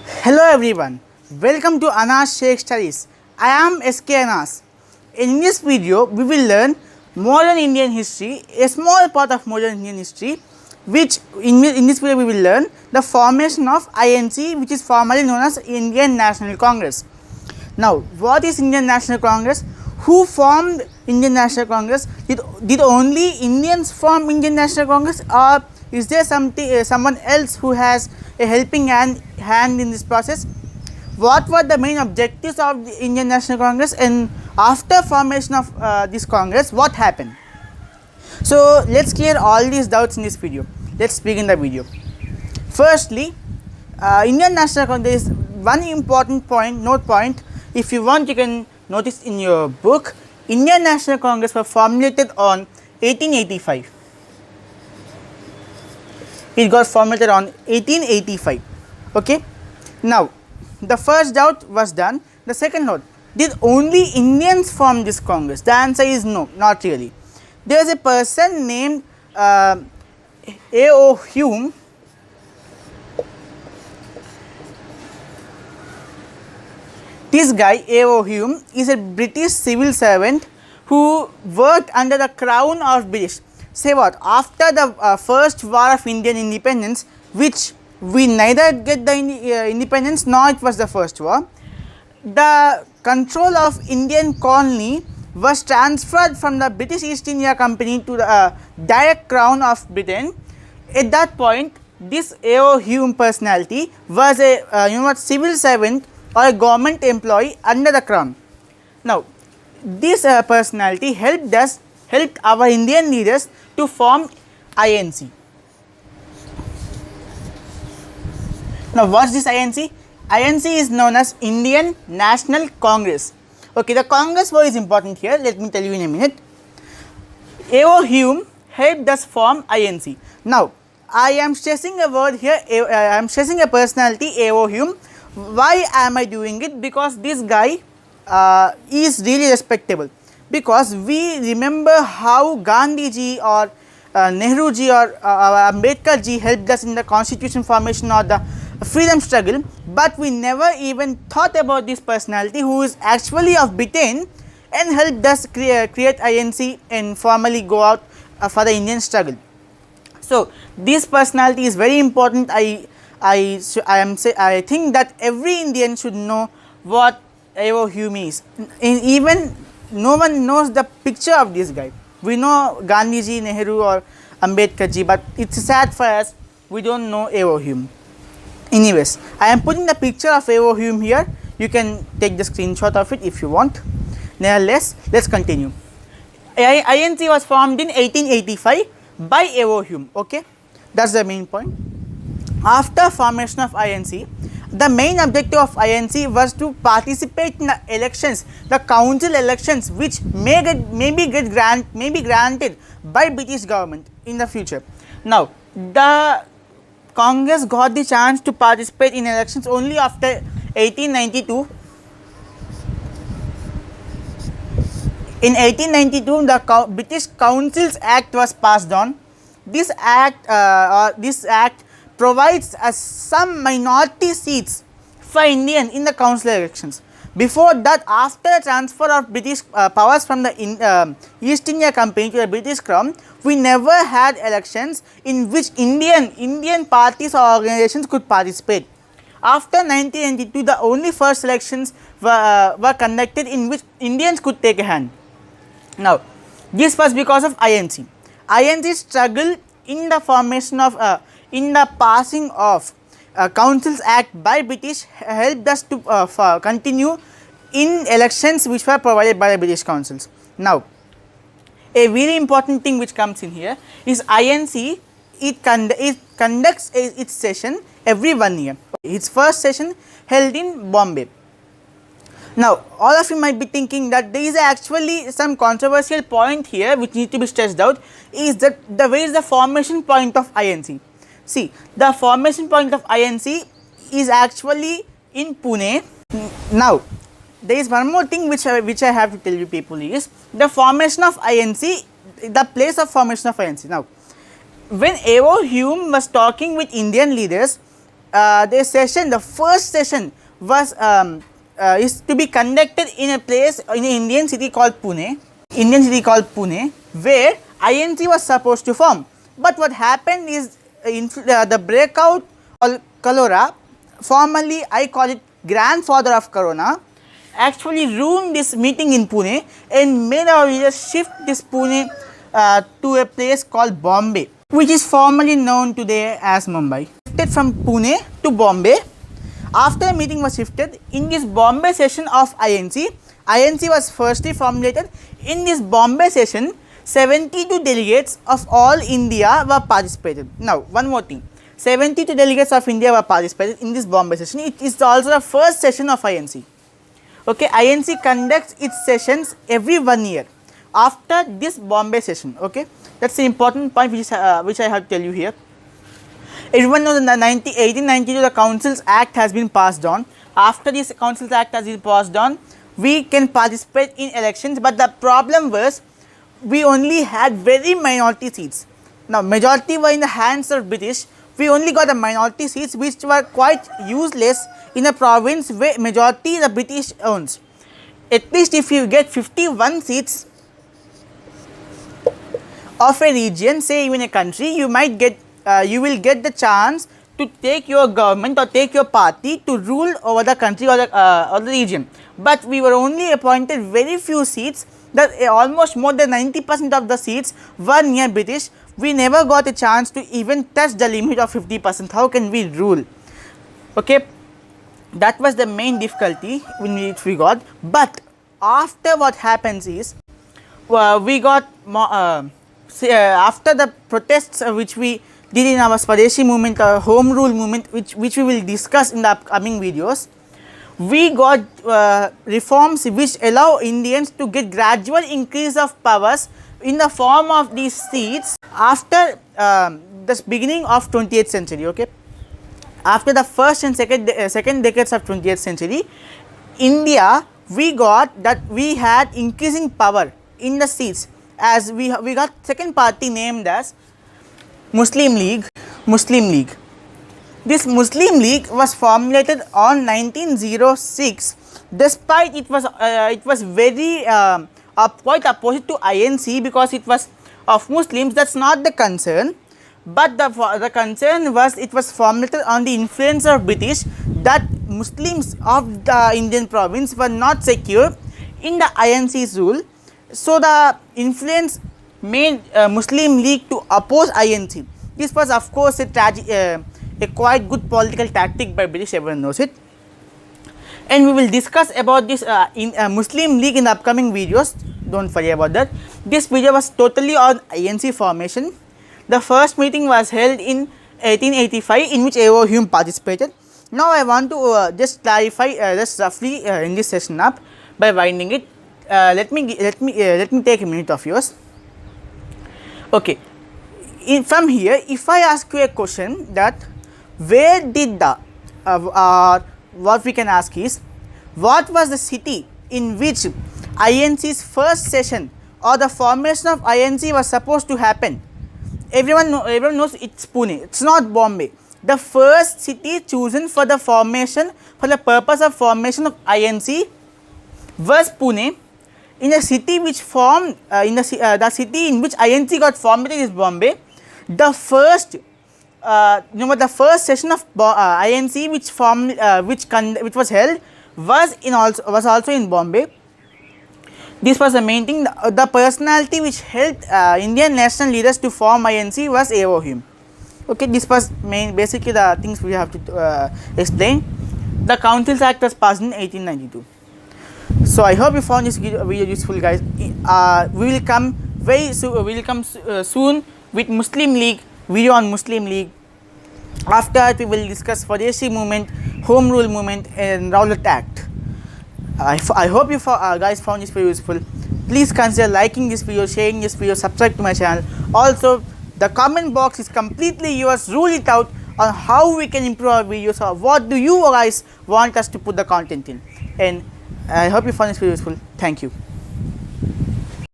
Hello everyone, welcome to Anas Sheikh Studies. I am SK Anas. In this video, we will learn modern Indian history, a small part of modern Indian history, which in this video we will learn the formation of INC, which is formerly known as Indian National Congress. Now, what is Indian National Congress? Who formed Indian National Congress? Did only Indians form Indian National Congress, or is there someone else who has a helping hand in this process? What were the main objectives of the Indian National Congress, and after formation of this Congress, what happened? So let's clear all these doubts in this video. Let's begin the video. Firstly, Indian National Congress, there is one important note point. If you want, you can notice in your book. Indian National Congress was formulated on 1885. It got formulated on 1885. Okay. Now, the first doubt was done. The second note: did only Indians form this Congress? The answer is no, not really. There is a person named A.O. Hume. This guy, A.O. Hume, is a British civil servant who worked under the Crown of British. Say what? After the first war of Indian independence, which we neither get the independence nor it was the first war, the control of Indian colony was transferred from the British East India Company to the direct Crown of Britain. At that point, this A.O. Hume personality was a civil servant or a government employee under the Crown. Now, this personality helped our Indian leaders to form INC. Now, what's this INC? INC is known as Indian National Congress. Okay, the Congress word is important here. Let me tell you in a minute. A.O. Hume helped us form INC. Now, I am stressing a word here. I am stressing a personality, A.O. Hume. Why am I doing it? Because this guy is really respectable. Because we remember how Gandhi ji or Nehru ji or Ambedkar ji helped us in the constitution formation or the freedom struggle, but we never even thought about this personality who is actually of Britain and helped us create INC and formally go out for the Indian struggle. So this personality is very important. I think that every Indian should know what A.O. Hume is. Even no one knows the picture of this guy. We know Gandhi ji, Nehru or Ambedkar ji, but it's sad for us, we don't know A.O. Hume. Anyways, I am putting the picture of A.O. Hume here. You can take the screenshot of it if you want. Nevertheless, let's continue. INC was formed in 1885 by A.O. Hume. Okay, that's the main point. After formation of INC, the main objective of INC was to participate in the elections, the council elections, which may be granted by British government in the future. Now, the Congress got the chance to participate in elections only after 1892. In 1892, the British Councils Act was passed on. This act provides some minority seats for Indian in the council elections. Before that, after the transfer of British powers from the East India Company to the British Crown, we never had elections in which Indian parties or organizations could participate. After 1992, the only first elections were conducted in which Indians could take a hand. Now, this was because of INC. INC struggle in the formation of in the passing of Councils Act by British helped us to continue in elections which were provided by the British councils. Now, a very important thing which comes in here is INC. It conducts its session every 1 year. Its first session held in Bombay. Now, all of you might be thinking that there is actually some controversial point here which needs to be stressed out, is that where is the formation point of INC? See, the formation point of INC is actually in Pune. Now, there is one more thing which I have to tell you people is the formation of INC, the place of formation of INC. Now, when A.O. Hume was talking with Indian leaders, their session, the first session was is to be conducted in a place in an Indian city called Pune, where INC was supposed to form. But what happened is the breakout or cholera, formerly I call it grandfather of corona, actually ruined this meeting in Pune and made our leaders shift this Pune to a place called Bombay, which is formerly known today as Mumbai. Shifted from Pune to Bombay. After the meeting was shifted, in this Bombay session of INC was firstly formulated. In this Bombay session, 72 delegates of all India were participated. Now, one more thing. 72 delegates of India were participated in this Bombay session. It is also the first session of INC. Okay, INC conducts its sessions every 1 year after this Bombay session. Okay, that's the important point which I have to tell you here. Everyone knows in the 1892 the Councils Act has been passed on. After this Councils Act has been passed on, we can participate in elections, but the problem was we only had very minority seats. Now majority were in the hands of British. We only got the minority seats which were quite useless in a province where majority the British owns. At least if you get 51 seats of a region, say even a country, you might get you will get the chance to take your government or take your party to rule over the country or the region. But we were only appointed very few seats, that almost more than 90% of the seats were near British. We never got a chance to even touch the limit of 50%. How can we rule? Okay, that was the main difficulty which we got. But after what happens is, we got after the protests which we did in our Swadeshi movement, home rule movement, which we will discuss in the upcoming videos, we got reforms which allow Indians to get gradual increase of powers in the form of these seats after the beginning of 20th century. Okay, after the first and second decades of 20th century, India, we got that we had increasing power in the seats, as we got second party named as Muslim League. This Muslim League was formulated on 1906. Despite it was very quite opposite to INC because it was of Muslims. That's not the concern, but the concern was it was formulated on the influence of British, that Muslims of the Indian province were not secure in the INC's rule. So the influence made Muslim League to oppose INC. This was of course a quite good political tactic by British, everyone knows it. And we will discuss about this in Muslim League in the upcoming videos, don't worry about that. This video was totally on INC formation. The first meeting was held in 1885 in which A.O. Hume participated. Now I want to just clarify just roughly in this session up by winding it. Let me take a minute of yours. Okay, from here, if I ask you a question that where did the what we can ask is, what was the city in which INC's first session or the formation of INC was supposed to happen? Everyone knows it's Pune. It's not Bombay. The first city chosen for the formation, for the purpose of formation of INC, was Pune. In a city which formed the city in which INC got formed is Bombay. The first the first session of INC which formed which was held was also in Bombay. This was the main thing. The personality which helped Indian national leaders to form INC was A.O. Hume. Okay, this was basically the things we have to explain. The Councils Act was passed in 1892. So I hope you found this video useful, guys. We will come very soon. We will come soon with Muslim League video on Muslim League. After that, we will discuss Swadeshi movement, Home Rule movement, and Rowlatt Act. I hope you guys found this video useful. Please consider liking this video, sharing this video, subscribe to my channel. Also, the comment box is completely yours. Rule it out on how we can improve our videos, or what do you guys want us to put the content in. And I hope you found this video useful. Thank you.